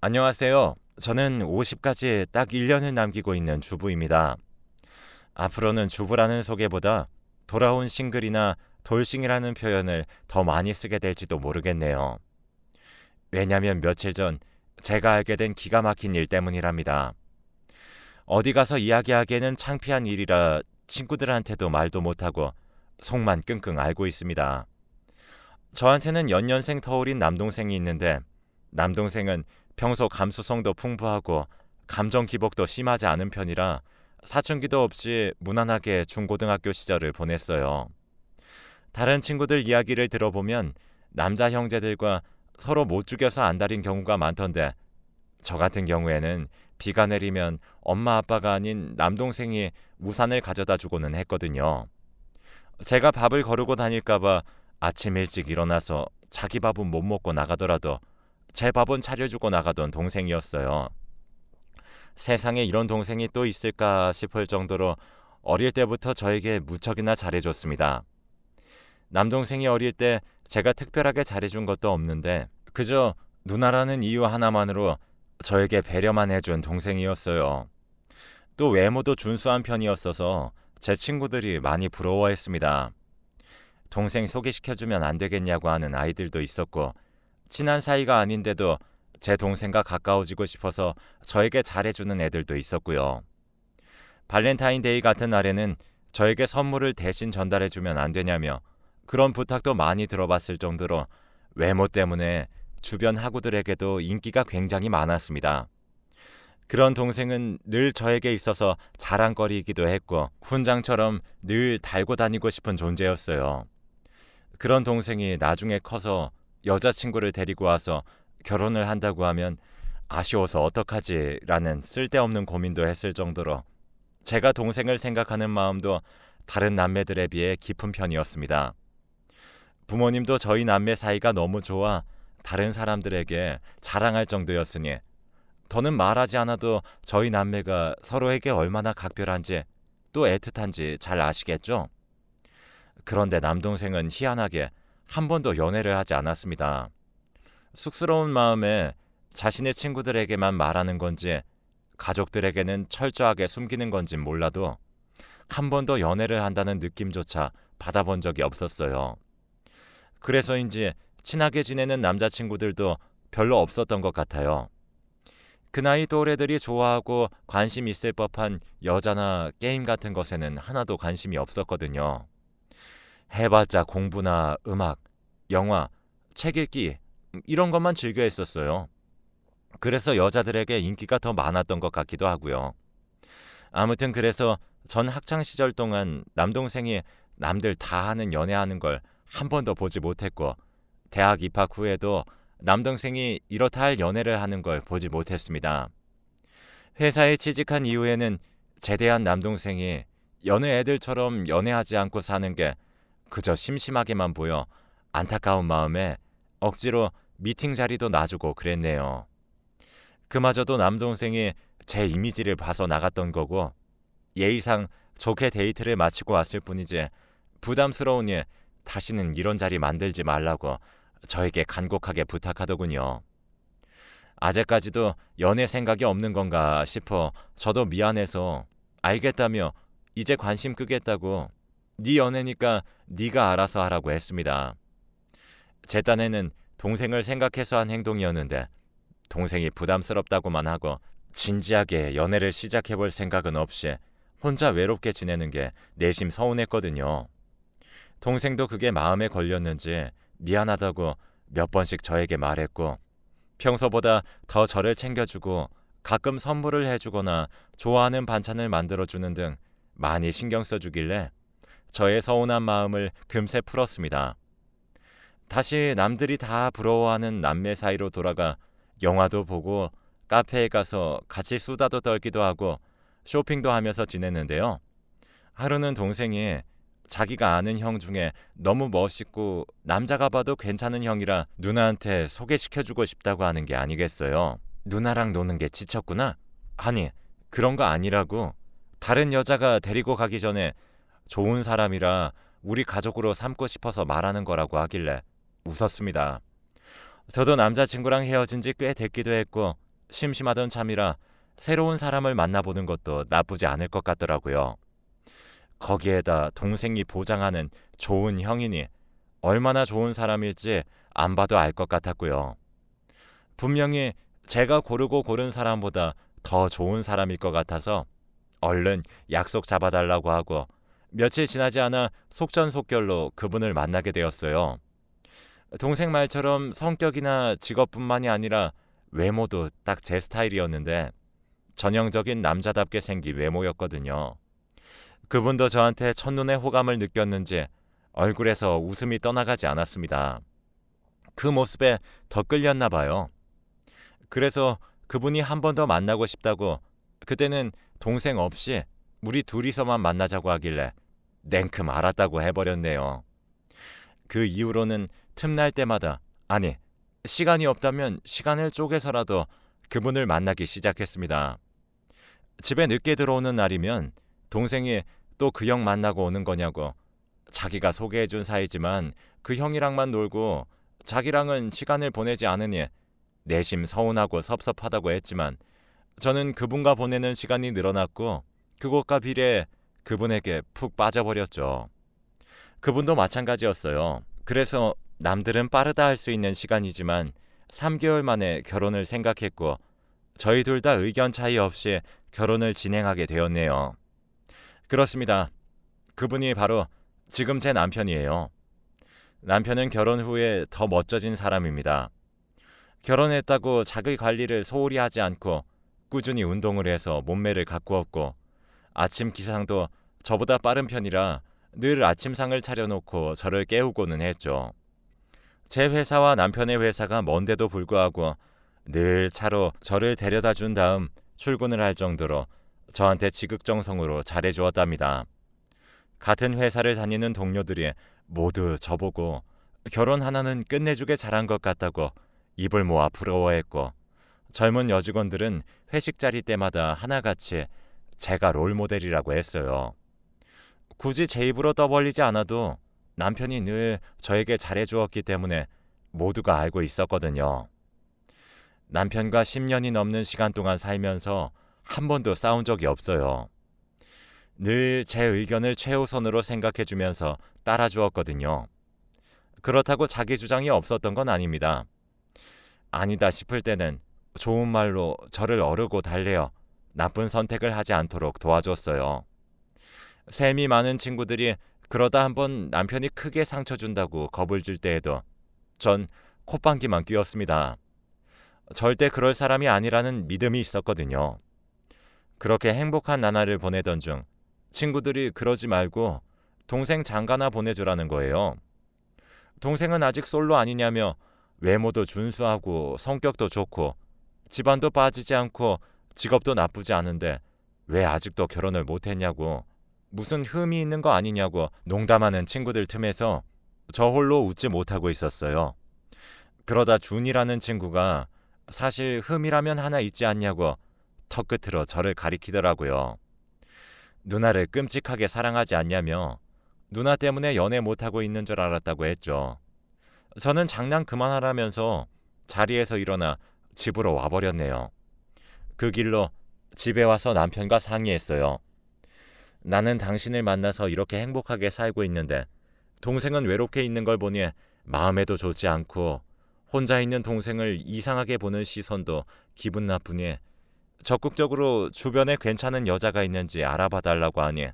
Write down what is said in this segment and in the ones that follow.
안녕하세요. 저는 50까지 딱 1년을 남기고 있는 주부입니다. 앞으로는 주부라는 소개보다 돌아온 싱글이나 돌싱이라는 표현을 더 많이 쓰게 될지도 모르겠네요. 왜냐면 며칠 전 제가 알게 된 기가 막힌 일 때문이랍니다. 어디 가서 이야기하기에는 창피한 일이라 친구들한테도 말도 못하고 속만 끙끙 앓고 있습니다. 저한테는 연년생 터울인 남동생이 있는데 남동생은 평소 감수성도 풍부하고 감정 기복도 심하지 않은 편이라 사춘기도 없이 무난하게 중고등학교 시절을 보냈어요. 다른 친구들 이야기를 들어보면 남자 형제들과 서로 못 죽여서 안달인 경우가 많던데 저 같은 경우에는 비가 내리면 엄마 아빠가 아닌 남동생이 우산을 가져다 주고는 했거든요. 제가 밥을 거르고 다닐까봐 아침 일찍 일어나서 자기 밥은 못 먹고 나가더라도 제 밥은 차려주고 나가던 동생이었어요. 세상에 이런 동생이 또 있을까 싶을 정도로 어릴 때부터 저에게 무척이나 잘해줬습니다. 남동생이 어릴 때 제가 특별하게 잘해준 것도 없는데 그저 누나라는 이유 하나만으로 저에게 배려만 해준 동생이었어요. 또 외모도 준수한 편이었어서 제 친구들이 많이 부러워했습니다. 동생 소개시켜주면 안 되겠냐고 하는 아이들도 있었고 친한 사이가 아닌데도 제 동생과 가까워지고 싶어서 저에게 잘해주는 애들도 있었고요. 발렌타인데이 같은 날에는 저에게 선물을 대신 전달해주면 안 되냐며 그런 부탁도 많이 들어봤을 정도로 외모 때문에 주변 학우들에게도 인기가 굉장히 많았습니다. 그런 동생은 늘 저에게 있어서 자랑거리이기도 했고 훈장처럼 늘 달고 다니고 싶은 존재였어요. 그런 동생이 나중에 커서 여자친구를 데리고 와서 결혼을 한다고 하면 아쉬워서 어떡하지 라는 쓸데없는 고민도 했을 정도로 제가 동생을 생각하는 마음도 다른 남매들에 비해 깊은 편이었습니다. 부모님도 저희 남매 사이가 너무 좋아 다른 사람들에게 자랑할 정도였으니 더는 말하지 않아도 저희 남매가 서로에게 얼마나 각별한지 또 애틋한지 잘 아시겠죠? 그런데 남동생은 희한하게 한 번도 연애를 하지 않았습니다. 쑥스러운 마음에 자신의 친구들에게만 말하는 건지 가족들에게는 철저하게 숨기는 건진 몰라도 한 번도 연애를 한다는 느낌조차 받아본 적이 없었어요. 그래서인지 친하게 지내는 남자친구들도 별로 없었던 것 같아요. 그 나이 또래들이 좋아하고 관심 있을 법한 여자나 게임 같은 것에는 하나도 관심이 없었거든요. 해봤자 공부나 음악, 영화, 책 읽기 이런 것만 즐겨 했었어요. 그래서 여자들에게 인기가 더 많았던 것 같기도 하고요. 아무튼 그래서 전 학창시절 동안 남동생이 남들 다 하는 연애하는 걸 한 번도 보지 못했고 대학 입학 후에도 남동생이 이렇다 할 연애를 하는 걸 보지 못했습니다. 회사에 취직한 이후에는 제대한 남동생이 여느 애들처럼 연애하지 않고 사는 게 그저 심심하게만 보여 안타까운 마음에 억지로 미팅 자리도 놔주고 그랬네요. 그마저도 남동생이 제 이미지를 봐서 나갔던 거고 예의상 좋게 데이트를 마치고 왔을 뿐이지 부담스러우니 다시는 이런 자리 만들지 말라고 저에게 간곡하게 부탁하더군요. 아직까지도 연애 생각이 없는 건가 싶어 저도 미안해서 알겠다며 이제 관심 끄겠다고 네 연애니까 네가 알아서 하라고 했습니다. 제 딴에는 동생을 생각해서 한 행동이었는데 동생이 부담스럽다고만 하고 진지하게 연애를 시작해볼 생각은 없이 혼자 외롭게 지내는 게 내심 서운했거든요. 동생도 그게 마음에 걸렸는지 미안하다고 몇 번씩 저에게 말했고 평소보다 더 저를 챙겨주고 가끔 선물을 해주거나 좋아하는 반찬을 만들어주는 등 많이 신경 써주길래 저의 서운한 마음을 금세 풀었습니다. 다시 남들이 다 부러워하는 남매 사이로 돌아가 영화도 보고 카페에 가서 같이 수다도 떨기도 하고 쇼핑도 하면서 지냈는데요. 하루는 동생이 자기가 아는 형 중에 너무 멋있고 남자가 봐도 괜찮은 형이라 누나한테 소개시켜주고 싶다고 하는 게 아니겠어요. 누나랑 노는 게 지쳤구나? 아니, 그런 거 아니라고. 다른 여자가 데리고 가기 전에 좋은 사람이라 우리 가족으로 삼고 싶어서 말하는 거라고 하길래 웃었습니다. 저도 남자친구랑 헤어진 지 꽤 됐기도 했고 심심하던 참이라 새로운 사람을 만나보는 것도 나쁘지 않을 것 같더라고요. 거기에다 동생이 보장하는 좋은 형이니 얼마나 좋은 사람일지 안 봐도 알 것 같았고요. 분명히 제가 고르고 고른 사람보다 더 좋은 사람일 것 같아서 얼른 약속 잡아달라고 하고 며칠 지나지 않아 속전속결로 그분을 만나게 되었어요. 동생 말처럼 성격이나 직업뿐만이 아니라 외모도 딱 제 스타일이었는데 전형적인 남자답게 생긴 외모였거든요. 그분도 저한테 첫눈에 호감을 느꼈는지 얼굴에서 웃음이 떠나가지 않았습니다. 그 모습에 더 끌렸나 봐요. 그래서 그분이 한 번 더 만나고 싶다고 그때는 동생 없이 우리 둘이서만 만나자고 하길래 냉큼 알았다고 해버렸네요. 그 이후로는 틈날 때마다 아니 시간이 없다면 시간을 쪼개서라도 그분을 만나기 시작했습니다. 집에 늦게 들어오는 날이면 동생이 또 그 형 만나고 오는 거냐고 자기가 소개해준 사이지만 그 형이랑만 놀고 자기랑은 시간을 보내지 않으니 내심 서운하고 섭섭하다고 했지만 저는 그분과 보내는 시간이 늘어났고 그것과 비례해 그분에게 푹 빠져버렸죠. 그분도 마찬가지였어요. 그래서 남들은 빠르다 할 수 있는 시간이지만 3개월 만에 결혼을 생각했고 저희 둘 다 의견 차이 없이 결혼을 진행하게 되었네요. 그렇습니다. 그분이 바로 지금 제 남편이에요. 남편은 결혼 후에 더 멋져진 사람입니다. 결혼했다고 자기 관리를 소홀히 하지 않고 꾸준히 운동을 해서 몸매를 가꾸었고 아침 기상도 저보다 빠른 편이라 늘 아침상을 차려놓고 저를 깨우고는 했죠. 제 회사와 남편의 회사가 먼데도 불구하고 늘 차로 저를 데려다 준 다음 출근을 할 정도로 저한테 지극정성으로 잘해주었답니다. 같은 회사를 다니는 동료들이 모두 저보고 결혼 하나는 끝내주게 잘한 것 같다고 입을 모아 부러워했고 젊은 여직원들은 회식 자리 때마다 하나같이 제가 롤모델이라고 했어요. 굳이 제 입으로 떠벌리지 않아도 남편이 늘 저에게 잘해주었기 때문에 모두가 알고 있었거든요. 남편과 10년이 넘는 시간 동안 살면서 한 번도 싸운 적이 없어요. 늘 제 의견을 최우선으로 생각해주면서 따라주었거든요. 그렇다고 자기 주장이 없었던 건 아닙니다. 아니다 싶을 때는 좋은 말로 저를 어르고 달래어 나쁜 선택을 하지 않도록 도와줬어요. 셈이 많은 친구들이 그러다 한번 남편이 크게 상처 준다고 겁을 줄 때에도 전 콧방귀만 뀌었습니다. 절대 그럴 사람이 아니라는 믿음이 있었거든요. 그렇게 행복한 나날을 보내던 중 친구들이 그러지 말고 동생 장가나 보내주라는 거예요. 동생은 아직 솔로 아니냐며 외모도 준수하고 성격도 좋고 집안도 빠지지 않고 직업도 나쁘지 않은데 왜 아직도 결혼을 못했냐고 무슨 흠이 있는 거 아니냐고 농담하는 친구들 틈에서 저 홀로 웃지 못하고 있었어요. 그러다 준이라는 친구가 사실 흠이라면 하나 있지 않냐고 턱끝으로 저를 가리키더라고요. 누나를 끔찍하게 사랑하지 않냐며 누나 때문에 연애 못하고 있는 줄 알았다고 했죠. 저는 장난 그만하라면서 자리에서 일어나 집으로 와버렸네요. 그 길로 집에 와서 남편과 상의했어요. 나는 당신을 만나서 이렇게 행복하게 살고 있는데 동생은 외롭게 있는 걸 보니 마음에도 좋지 않고 혼자 있는 동생을 이상하게 보는 시선도 기분 나쁘니 적극적으로 주변에 괜찮은 여자가 있는지 알아봐 달라고 하니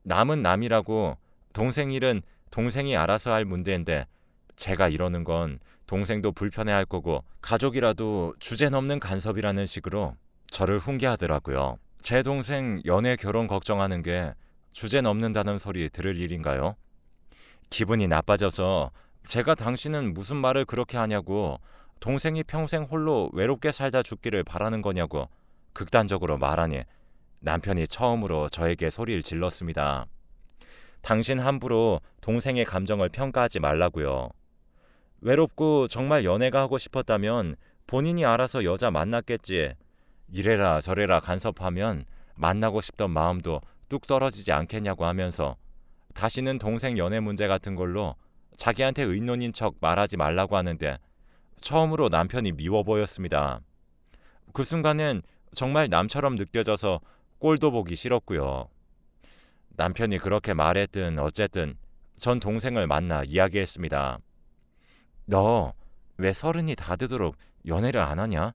남은 남이라고 동생 일은 동생이 알아서 할 문제인데 제가 이러는 건 동생도 불편해할 거고 가족이라도 주제넘는 간섭이라는 식으로 저를 훈계하더라고요. 제 동생 연애 결혼 걱정하는 게 주제넘는다는 소리 들을 일인가요? 기분이 나빠져서 제가 당신은 무슨 말을 그렇게 하냐고 동생이 평생 홀로 외롭게 살다 죽기를 바라는 거냐고 극단적으로 말하니 남편이 처음으로 저에게 소리를 질렀습니다. 당신 함부로 동생의 감정을 평가하지 말라고요. 외롭고 정말 연애가 하고 싶었다면 본인이 알아서 여자 만났겠지. 이래라 저래라 간섭하면 만나고 싶던 마음도 뚝 떨어지지 않겠냐고 하면서 다시는 동생 연애 문제 같은 걸로 자기한테 의논인 척 말하지 말라고 하는데 처음으로 남편이 미워 보였습니다. 그 순간엔 정말 남처럼 느껴져서 꼴도 보기 싫었고요. 남편이 그렇게 말했든 어쨌든 전 동생을 만나 이야기했습니다. 너 왜 30이 다 되도록 연애를 안 하냐?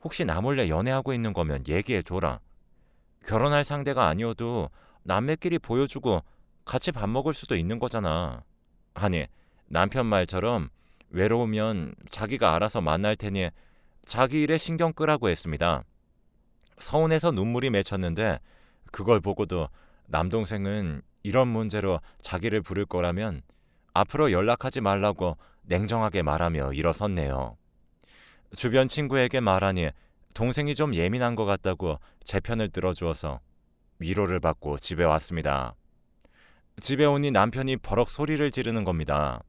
혹시 나 몰래 연애하고 있는 거면 얘기해줘라. 결혼할 상대가 아니어도 남매끼리 보여주고 같이 밥 먹을 수도 있는 거잖아. 아니, 남편 말처럼 외로우면 자기가 알아서 만날 테니 자기 일에 신경 끄라고 했습니다. 서운해서 눈물이 맺혔는데 그걸 보고도 남동생은 이런 문제로 자기를 부를 거라면 앞으로 연락하지 말라고 냉정하게 말하며 일어섰네요. 주변 친구에게 말하니 동생이 좀 예민한 것 같다고 제 편을 들어주어서 위로를 받고 집에 왔습니다. 집에 오니 남편이 버럭 소리를 지르는 겁니다.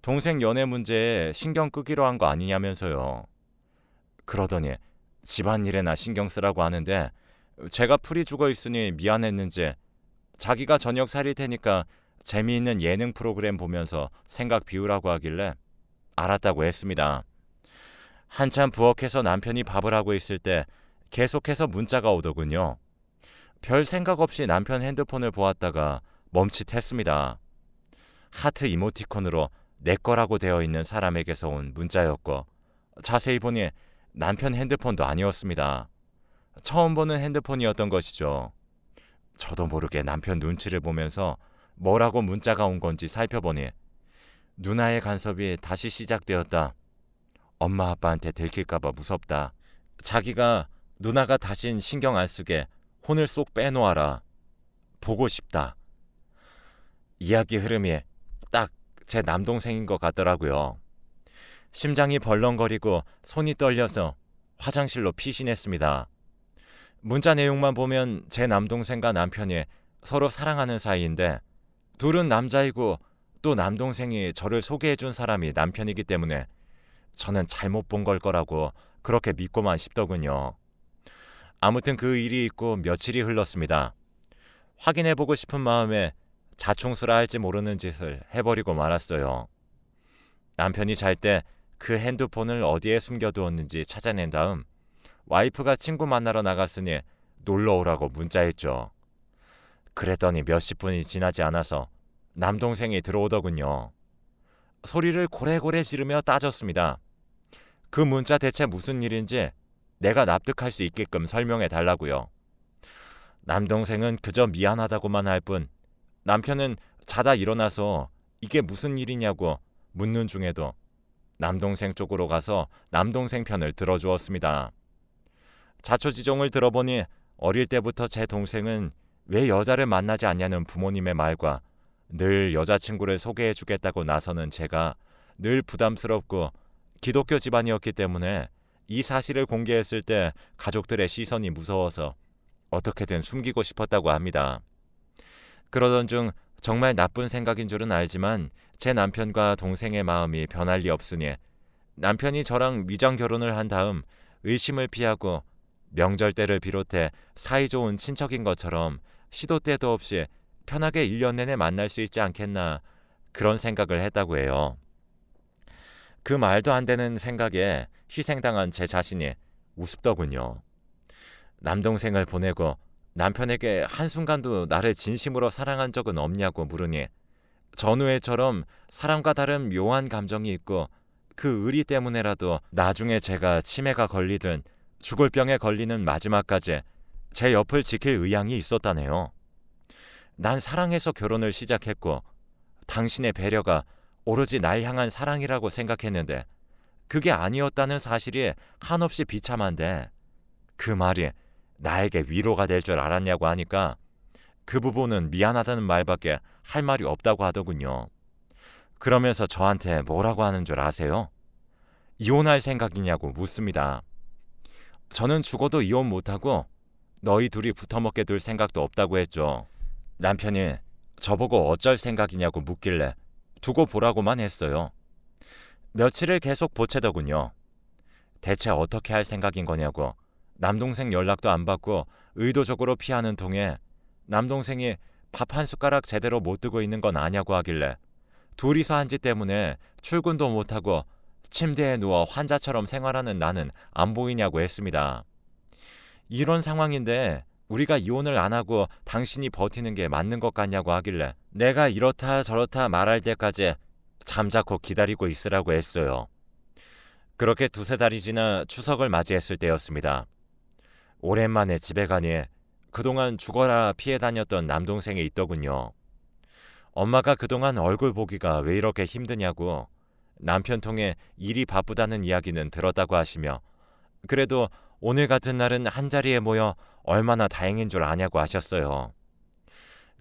동생 연애 문제에 신경 끄기로 한 거 아니냐면서요. 그러더니 집안일에나 신경 쓰라고 하는데 제가 풀이 죽어 있으니 미안했는지 자기가 저녁 차릴 테니까 재미있는 예능 프로그램 보면서 생각 비우라고 하길래 알았다고 했습니다. 한참 부엌에서 남편이 밥을 하고 있을 때 계속해서 문자가 오더군요. 별 생각 없이 남편 핸드폰을 보았다가 멈칫했습니다. 하트 이모티콘으로 내 거라고 되어 있는 사람에게서 온 문자였고 자세히 보니 남편 핸드폰도 아니었습니다. 처음 보는 핸드폰이었던 것이죠. 저도 모르게 남편 눈치를 보면서 뭐라고 문자가 온 건지 살펴보니 누나의 간섭이 다시 시작되었다. 엄마 아빠한테 들킬까봐 무섭다. 자기가 누나가 다신 신경 안 쓰게 혼을 쏙 빼놓아라. 보고 싶다. 이야기 흐름이 딱 제 남동생인 것 같더라고요. 심장이 벌렁거리고 손이 떨려서 화장실로 피신했습니다. 문자 내용만 보면 제 남동생과 남편이 서로 사랑하는 사이인데 둘은 남자이고 또 남동생이 저를 소개해준 사람이 남편이기 때문에 저는 잘못 본 걸 거라고 그렇게 믿고만 싶더군요. 아무튼 그 일이 있고 며칠이 흘렀습니다. 확인해보고 싶은 마음에 자충수라 할지 모르는 짓을 해버리고 말았어요. 남편이 잘 때 그 핸드폰을 어디에 숨겨두었는지 찾아낸 다음 와이프가 친구 만나러 나갔으니 놀러오라고 문자했죠. 그랬더니 몇십 분이 지나지 않아서 남동생이 들어오더군요. 소리를 고래고래 지르며 따졌습니다. 그 문자 대체 무슨 일인지 내가 납득할 수 있게끔 설명해 달라고요. 남동생은 그저 미안하다고만 할 뿐 남편은 자다 일어나서 이게 무슨 일이냐고 묻는 중에도 남동생 쪽으로 가서 남동생 편을 들어주었습니다. 자초지종을 들어보니 어릴 때부터 제 동생은 왜 여자를 만나지 않냐는 부모님의 말과 늘 여자친구를 소개해주겠다고 나서는 제가 늘 부담스럽고 기독교 집안이었기 때문에 이 사실을 공개했을 때 가족들의 시선이 무서워서 어떻게든 숨기고 싶었다고 합니다. 그러던 중 정말 나쁜 생각인 줄은 알지만 제 남편과 동생의 마음이 변할 리 없으니 남편이 저랑 위장 결혼을 한 다음 의심을 피하고 명절 때를 비롯해 사이좋은 친척인 것처럼 시도 때도 없이 편하게 1년 내내 만날 수 있지 않겠나 그런 생각을 했다고 해요. 그 말도 안 되는 생각에 희생당한 제 자신이 우습더군요. 남동생을 보내고 남편에게 한순간도 나를 진심으로 사랑한 적은 없냐고 물으니 전후에처럼 사람과 다른 묘한 감정이 있고 그 의리 때문에라도 나중에 제가 치매가 걸리든 죽을 병에 걸리는 마지막까지 제 옆을 지킬 의향이 있었다네요. 난 사랑해서 결혼을 시작했고 당신의 배려가 오로지 날 향한 사랑이라고 생각했는데 그게 아니었다는 사실이 한없이 비참한데 그 말이 나에게 위로가 될 줄 알았냐고 하니까 그 부분은 미안하다는 말밖에 할 말이 없다고 하더군요. 그러면서 저한테 뭐라고 하는 줄 아세요? 이혼할 생각이냐고 묻습니다. 저는 죽어도 이혼 못하고 너희 둘이 붙어먹게 둘 생각도 없다고 했죠. 남편이 저보고 어쩔 생각이냐고 묻길래 두고 보라고만 했어요. 며칠을 계속 보채더군요. 대체 어떻게 할 생각인 거냐고 남동생 연락도 안 받고 의도적으로 피하는 통에 남동생이 밥 한 숟가락 제대로 못 뜨고 있는 건 아냐고 하길래 둘이서 한 짓 때문에 출근도 못하고 침대에 누워 환자처럼 생활하는 나는 안 보이냐고 했습니다. 이런 상황인데 우리가 이혼을 안 하고 당신이 버티는 게 맞는 것 같냐고 하길래 내가 이렇다 저렇다 말할 때까지 잠자코 기다리고 있으라고 했어요. 그렇게 두세 달이 지나 추석을 맞이했을 때였습니다. 오랜만에 집에 가니 그동안 죽어라 피해 다녔던 남동생이 있더군요. 엄마가 그동안 얼굴 보기가 왜 이렇게 힘드냐고 남편 통해 일이 바쁘다는 이야기는 들었다고 하시며 그래도 오늘 같은 날은 한자리에 모여 얼마나 다행인 줄 아냐고 하셨어요.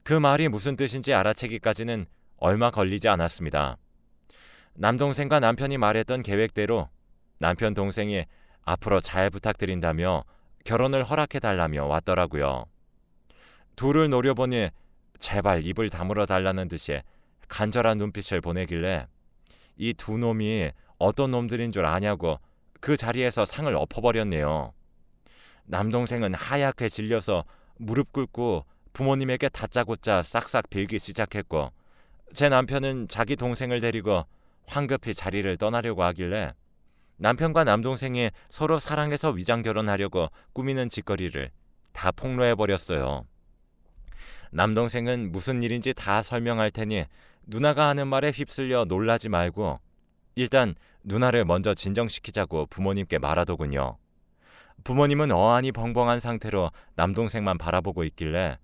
그 말이 무슨 뜻인지 알아채기까지는 얼마 걸리지 않았습니다. 남동생과 남편이 말했던 계획대로 남편 동생이 앞으로 잘 부탁드린다며 결혼을 허락해달라며 왔더라고요. 둘을 노려보니 제발 입을 다물어 달라는 듯이 간절한 눈빛을 보내길래 이 두 놈이 어떤 놈들인 줄 아냐고 그 자리에서 상을 엎어버렸네요. 남동생은 하얗게 질려서 무릎 꿇고 부모님에게 다짜고짜 싹싹 빌기 시작했고 제 남편은 자기 동생을 데리고 황급히 자리를 떠나려고 하길래 남편과 남동생이 서로 사랑해서 위장 결혼하려고 꾸미는 짓거리를 다 폭로해버렸어요. 남동생은 무슨 일인지 다 설명할 테니 누나가 하는 말에 휩쓸려 놀라지 말고 일단 누나를 먼저 진정시키자고 부모님께 말하더군요. 부모님은 어안이 벙벙한 상태로 남동생만 바라보고 있길래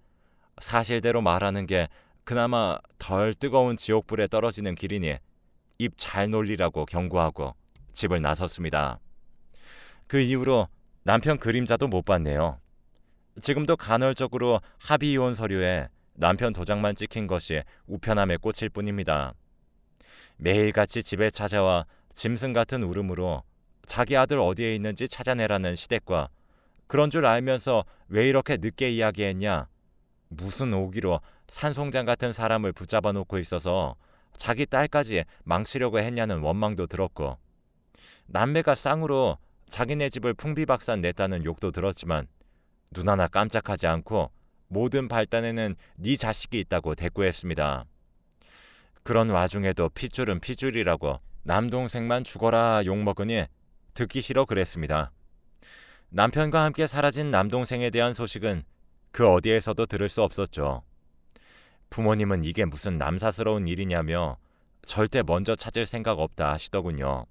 사실대로 말하는 게 그나마 덜 뜨거운 지옥불에 떨어지는 길이니 입 잘 놀리라고 경고하고 집을 나섰습니다. 그 이후로 남편 그림자도 못 봤네요. 지금도 간헐적으로 합의 이혼 서류에 남편 도장만 찍힌 것이 우편함에 꽂힐 뿐입니다. 매일같이 집에 찾아와 짐승 같은 울음으로 자기 아들 어디에 있는지 찾아내라는 시댁과 그런 줄 알면서 왜 이렇게 늦게 이야기했냐, 무슨 오기로 산송장 같은 사람을 붙잡아 놓고 있어서 자기 딸까지 망치려고 했냐는 원망도 들었고 남매가 쌍으로 자기네 집을 풍비박산 냈다는 욕도 들었지만 눈 하나 깜짝하지 않고 모든 발단에는 네 자식이 있다고 대꾸했습니다. 그런 와중에도 핏줄은 핏줄이라고 남동생만 죽어라 욕먹으니 듣기 싫어 그랬습니다. 남편과 함께 사라진 남동생에 대한 소식은 그 어디에서도 들을 수 없었죠. 부모님은 이게 무슨 남사스러운 일이냐며 절대 먼저 찾을 생각 없다 하시더군요.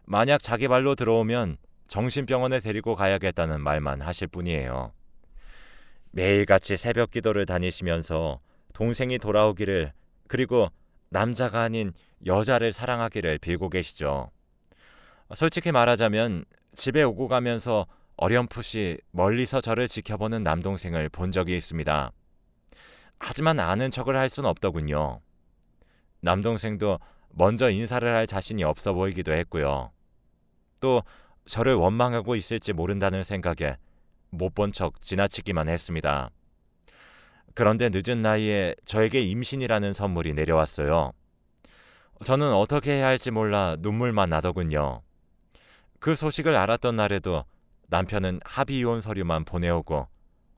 만약 자기 발로 들어오면 정신병원에 데리고 가야겠다는 말만 하실 뿐이에요. 매일같이 새벽 기도를 다니시면서 동생이 돌아오기를 그리고 남자가 아닌 여자를 사랑하기를 빌고 계시죠. 솔직히 말하자면 집에 오고 가면서 어렴풋이 멀리서 저를 지켜보는 남동생을 본 적이 있습니다. 하지만 아는 척을 할 수는 없더군요. 남동생도 먼저 인사를 할 자신이 없어 보이기도 했고요. 또 저를 원망하고 있을지 모른다는 생각에 못 본 척 지나치기만 했습니다. 그런데 늦은 나이에 저에게 임신이라는 선물이 내려왔어요. 저는 어떻게 해야 할지 몰라 눈물만 나더군요. 그 소식을 알았던 날에도 남편은 합의 이혼 서류만 보내오고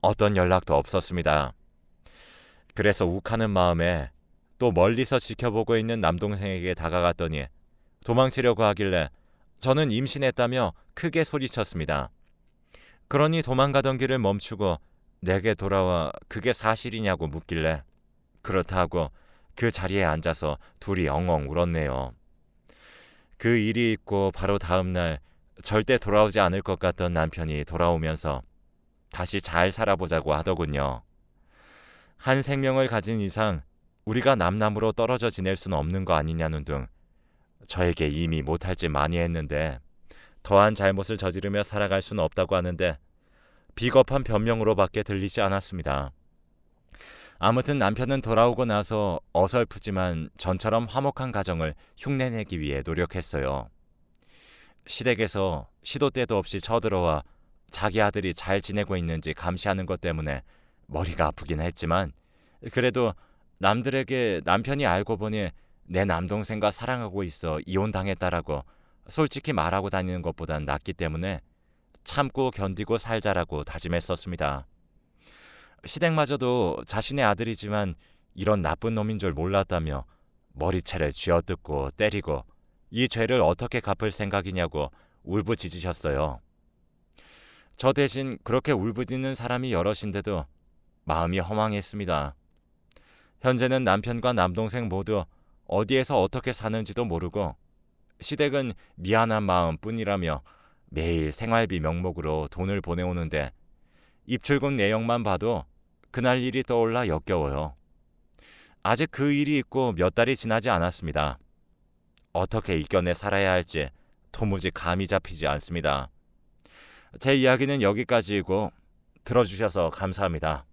어떤 연락도 없었습니다. 그래서 욱하는 마음에 또 멀리서 지켜보고 있는 남동생에게 다가갔더니 도망치려고 하길래 저는 임신했다며 크게 소리쳤습니다. 그러니 도망가던 길을 멈추고 내게 돌아와 그게 사실이냐고 묻길래 그렇다 하고 그 자리에 앉아서 둘이 엉엉 울었네요. 그 일이 있고 바로 다음 날 절대 돌아오지 않을 것 같던 남편이 돌아오면서 다시 잘 살아보자고 하더군요. 한 생명을 가진 이상 우리가 남남으로 떨어져 지낼 수는 없는 거 아니냐는 등 저에게 이미 못할 짓 많이 했는데 더한 잘못을 저지르며 살아갈 수는 없다고 하는데 비겁한 변명으로밖에 들리지 않았습니다. 아무튼 남편은 돌아오고 나서 어설프지만 전처럼 화목한 가정을 흉내내기 위해 노력했어요. 시댁에서 시도 때도 없이 쳐들어와 자기 아들이 잘 지내고 있는지 감시하는 것 때문에 머리가 아프긴 했지만 그래도 남들에게 남편이 알고 보니 내 남동생과 사랑하고 있어 이혼당했다라고 솔직히 말하고 다니는 것보단 낫기 때문에 참고 견디고 살자라고 다짐했었습니다. 시댁마저도 자신의 아들이지만 이런 나쁜 놈인 줄 몰랐다며 머리채를 쥐어뜯고 때리고 이 죄를 어떻게 갚을 생각이냐고 울부짖으셨어요. 저 대신 그렇게 울부짖는 사람이 여럿인데도 마음이 허망했습니다. 현재는 남편과 남동생 모두 어디에서 어떻게 사는지도 모르고 시댁은 미안한 마음뿐이라며 매일 생활비 명목으로 돈을 보내오는데 입출금 내역만 봐도 그날 일이 떠올라 역겨워요. 아직 그 일이 있고 몇 달이 지나지 않았습니다. 어떻게 이겨내 살아야 할지 도무지 감이 잡히지 않습니다. 제 이야기는 여기까지이고 들어주셔서 감사합니다.